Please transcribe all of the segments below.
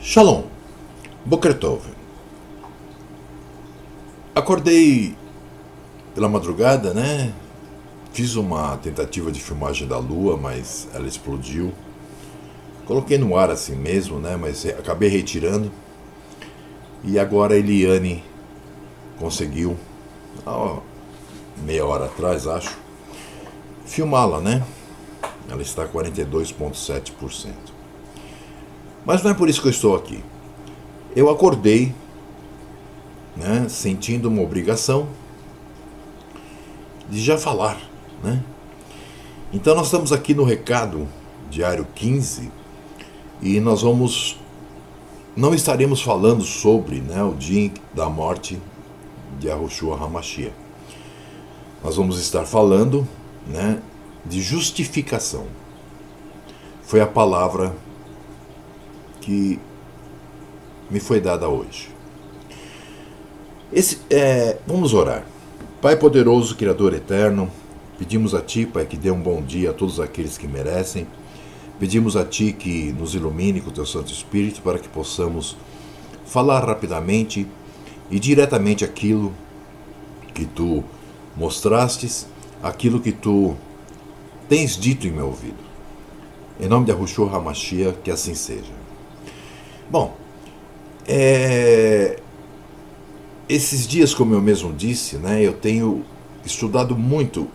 Shalom, Boker Tov. Acordei pela madrugada, né? Fiz uma tentativa de filmagem da lua, mas ela explodiu. Coloquei no ar assim mesmo, né? Mas acabei retirando. E agora a Eliane conseguiu, meia hora atrás, acho, filmá-la, né? Ela está a 42,7%. Mas não é por isso que eu estou aqui. Eu acordei, né, sentindo uma obrigação de já falar, né? Então nós estamos aqui no recado diário 15 e nós não estaremos falando sobre, né, o dia da morte de Yahushua HaMashiach. Nós vamos estar falando, né, de justificação. Foi a palavra que me foi dada hoje. Vamos orar. Pai poderoso, Criador eterno, pedimos a Ti, Pai, que dê um bom dia a todos aqueles que merecem. Pedimos a Ti que nos ilumine com o Teu Santo Espírito para que possamos falar rapidamente e diretamente aquilo que Tu mostrastes, aquilo que Tu tens dito em meu ouvido. Em nome de Yahushua HaMashiach, que assim seja. Bom, esses dias, como eu mesmo disse, né, eu tenho estudado muito,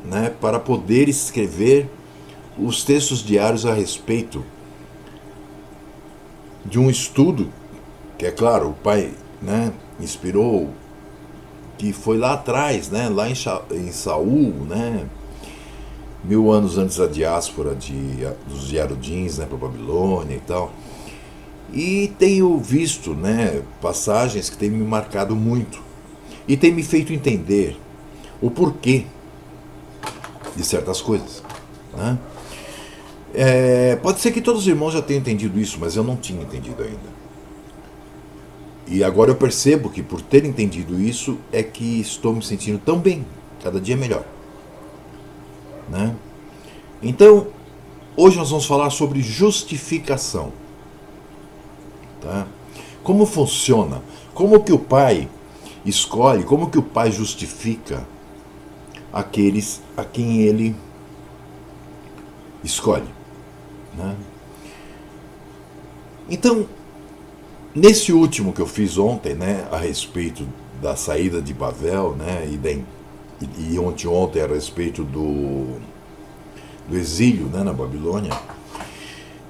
né, para poder escrever os textos diários a respeito de um estudo que, é claro, o Pai, né, inspirou, que foi lá atrás, né, lá em Saul, né, 1000 anos antes da diáspora dos Yarudins, né, para a Babilônia e tal. E tenho visto, né, passagens que têm me marcado muito e têm me feito entender o porquê de certas coisas, né? Pode ser que todos os irmãos já tenham entendido isso, mas eu não tinha entendido ainda. E agora eu percebo que por ter entendido isso é que estou me sentindo tão bem, cada dia melhor, né? Então, hoje nós vamos falar sobre justificação. Tá? Como funciona? Como que o Pai escolhe? Como que o Pai justifica aqueles a quem Ele escolhe? Né? Então, nesse último que eu fiz ontem, né, a respeito da saída de Babel, né, e ontem a respeito do exílio, né, na Babilônia,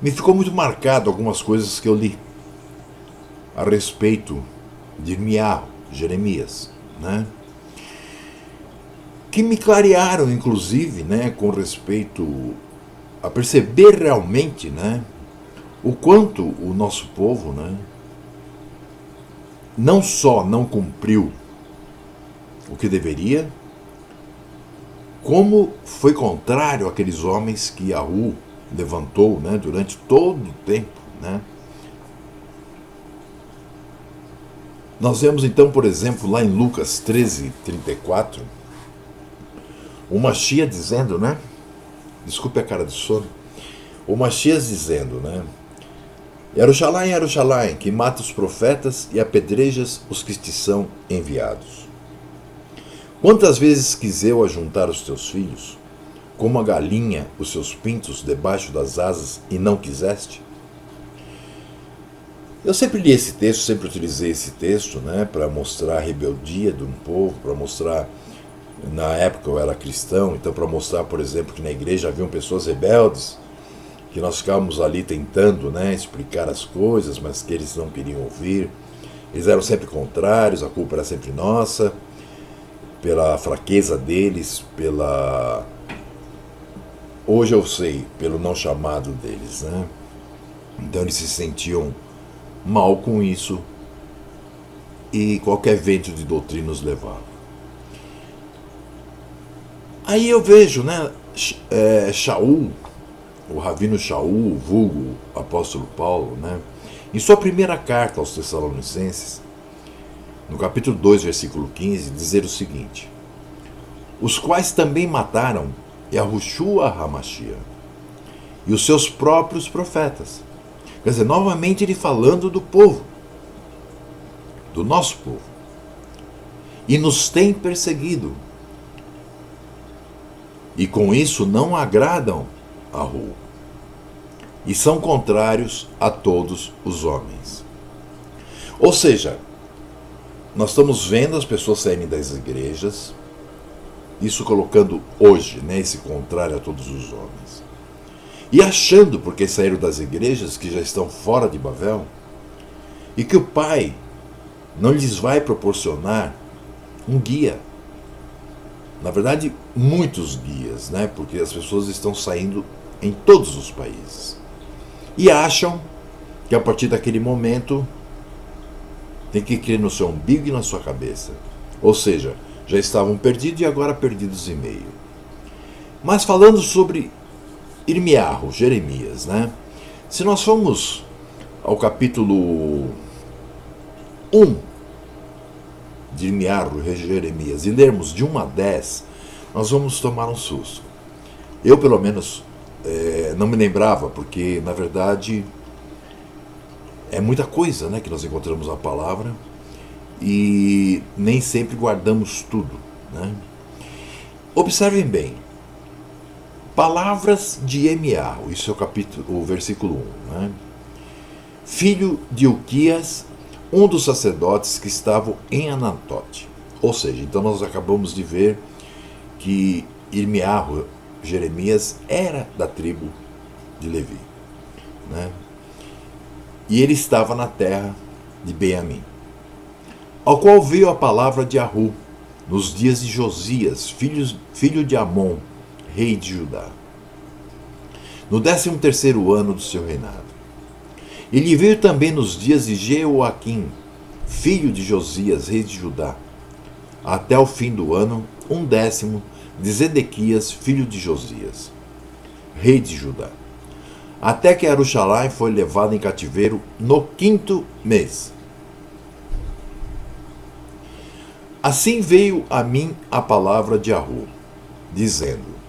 me ficou muito marcado algumas coisas que eu li a respeito de Jeremias, né? Que me clarearam, inclusive, né, com respeito a perceber realmente, né, o quanto o nosso povo, né, não só não cumpriu o que deveria, como foi contrário àqueles homens que Yahu levantou, né, durante todo o tempo, né? Nós vemos então, por exemplo, lá em Lucas 13:34, o Mashiach dizendo, né? Desculpe a cara de sono. O Mashiach dizendo, né? Yerushalayim, Yerushalayim, que mata os profetas e apedrejas os que te são enviados. Quantas vezes quis eu ajuntar os teus filhos, como a galinha os seus pintos debaixo das asas, e não quiseste? Eu sempre li esse texto, sempre utilizei esse texto, né, para mostrar a rebeldia de um povo, para mostrar, na época eu era cristão, então para mostrar, por exemplo, que na igreja haviam pessoas rebeldes, que nós ficávamos ali tentando, né, explicar as coisas, mas que eles não queriam ouvir. Eles eram sempre contrários, a culpa era sempre nossa, pela fraqueza deles, hoje eu sei, pelo não chamado deles, né? Então eles se sentiam mal com isso e qualquer vento de doutrina os levava. Aí eu vejo, né, Shaul, o Ravino Shaul, vulgo apóstolo Paulo, né, em sua primeira carta aos Tessalonicenses, no capítulo 2, versículo 15, dizer o seguinte: os quais também mataram Yahushua HaMashiach e os seus próprios profetas, Quer dizer, novamente ele falando do povo, do nosso povo. E nos tem perseguido. E com isso não agradam a Hu. E são contrários a todos os homens. Ou seja, nós estamos vendo as pessoas saírem das igrejas, isso colocando hoje, né, esse contrário a todos os homens. E achando, porque saíram das igrejas, que já estão fora de Babel, e que o Pai não lhes vai proporcionar um guia. Na verdade, muitos guias, né, porque as pessoas estão saindo em todos os países. E acham que a partir daquele momento tem que crer no seu umbigo e na sua cabeça. Ou seja, já estavam perdidos e agora perdidos e meio. Mas falando sobre Irmiarro, Jeremias, né? Se nós formos ao capítulo 1 de Irmiarro, Jeremias, e lermos de 1 a 10, nós vamos tomar um susto. Eu, pelo menos, não me lembrava, porque, na verdade, é muita coisa, né, que nós encontramos na palavra e nem sempre guardamos tudo, né? Observem bem. Palavras de Irmiarro, isso é o versículo 1, né? Filho de Uquias, um dos sacerdotes que estavam em Anatote. Ou seja, então nós acabamos de ver que Irmiarro, Jeremias, era da tribo de Levi, né? E ele estava na terra de Benjamim, ao qual veio a palavra de Ahu, nos dias de Josias, filho de Amon, rei de Judá, no 13º ano do seu reinado. Ele veio também nos dias de Jeoaquim, filho de Josias, rei de Judá, até o fim do ano 10º de Zedequias, filho de Josias, rei de Judá, até que Jerusalém foi levado em cativeiro no 5º mês. Assim veio a mim a palavra de Ahu, dizendo: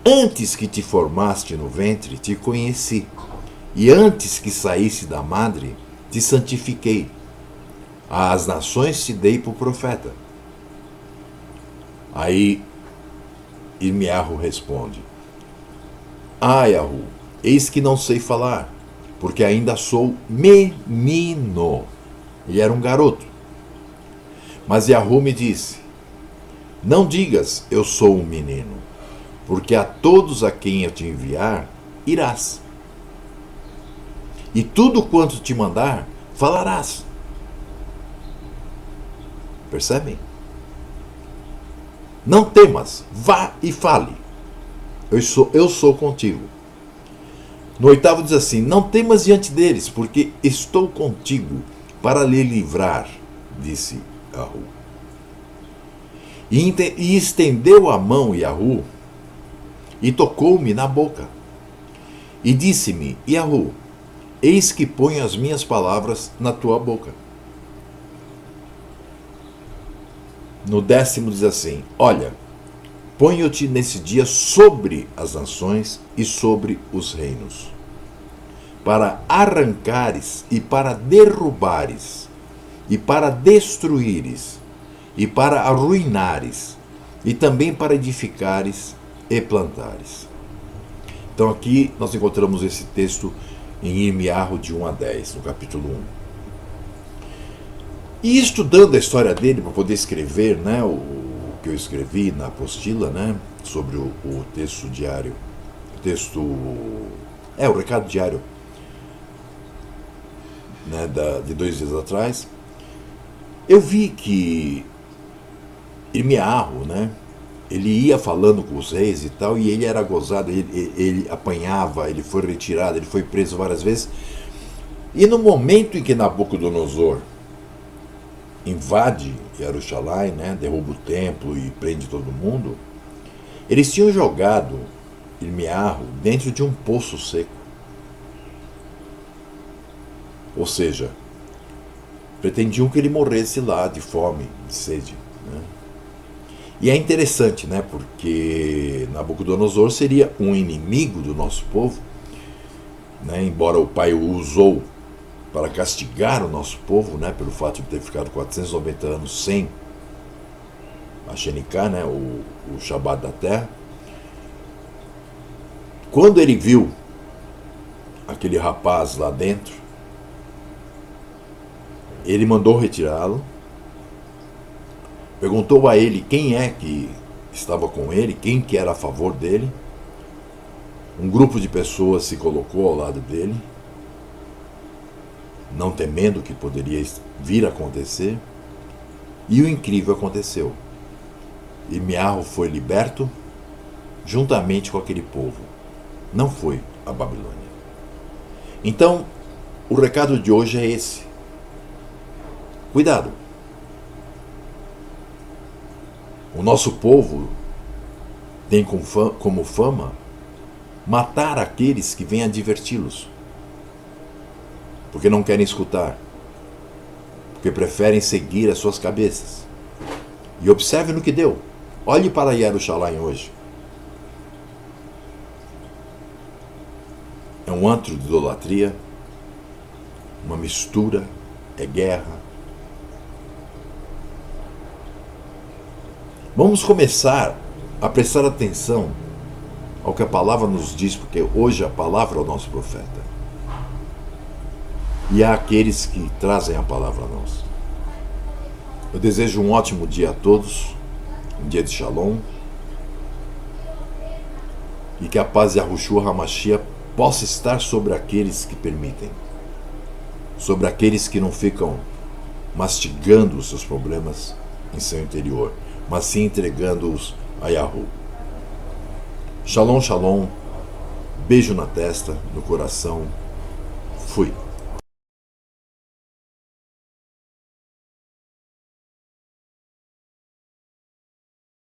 Antes que te formaste no ventre, te conheci, e antes que saísse da madre, te santifiquei. Às nações te dei por profeta. Aí Irmiarro responde: Ai, Ahu, eis que não sei falar, porque ainda sou menino. Ele era um garoto. Mas Ahu me disse: Não digas, eu sou um menino, porque a todos a quem eu te enviar, irás. E tudo quanto te mandar, falarás. Percebem? Não temas, vá e fale. Eu sou contigo. No 8º diz assim: Não temas diante deles, porque estou contigo para lhe livrar, disse Ahu. E estendeu a mão Ahu e tocou-me na boca. E disse-me: Ahu, eis que ponho as minhas palavras na tua boca. No 10º diz assim: Olha, ponho-te nesse dia sobre as nações e sobre os reinos, para arrancares e para derrubares, e para destruíres, e para arruinares, e também para edificares e plantares. Então aqui nós encontramos esse texto em Irmiarro de 1 a 10, no capítulo 1. E estudando a história dele para poder escrever, né, o que eu escrevi na apostila, né, sobre o texto diário, o recado diário, né, de 2 dias atrás, eu vi que Irmiarro, né, ele ia falando com os reis e tal, e ele era gozado, ele apanhava, ele foi retirado, ele foi preso várias vezes. E no momento em que Nabucodonosor invade Jerusalém, né, derruba o templo e prende todo mundo, eles tinham jogado Irmiarro dentro de um poço seco. Ou seja, pretendiam que ele morresse lá de fome, de sede, né? E é interessante, né, porque Nabucodonosor seria um inimigo do nosso povo, né, embora o pai o usou para castigar o nosso povo, né, pelo fato de ter ficado 490 anos sem a Shenikah, né, o Shabat da terra. Quando ele viu aquele rapaz lá dentro, ele mandou retirá-lo, perguntou a ele quem é que estava com ele, quem que era a favor dele. Um grupo de pessoas se colocou ao lado dele, não temendo o que poderia vir a acontecer, e o incrível aconteceu. Irmiarro foi liberto juntamente com aquele povo. Não foi a Babilônia. Então, o recado de hoje é esse. Cuidado. O nosso povo tem como fama matar aqueles que vêm adverti-los, porque não querem escutar, porque preferem seguir as suas cabeças. E observe no que deu. Olhe para Jerusalém hoje. É um antro de idolatria, uma mistura, é guerra. Vamos começar a prestar atenção ao que a palavra nos diz, porque hoje a palavra é o nosso profeta. E há aqueles que trazem a palavra a nós. Eu desejo um ótimo dia a todos, um dia de Shalom, e que a paz de Yahushua HaMashiach possa estar sobre aqueles que permitem, sobre aqueles que não ficam mastigando os seus problemas em seu interior, mas sim entregando-os a Yahu. Shalom, shalom, beijo na testa, no coração, fui.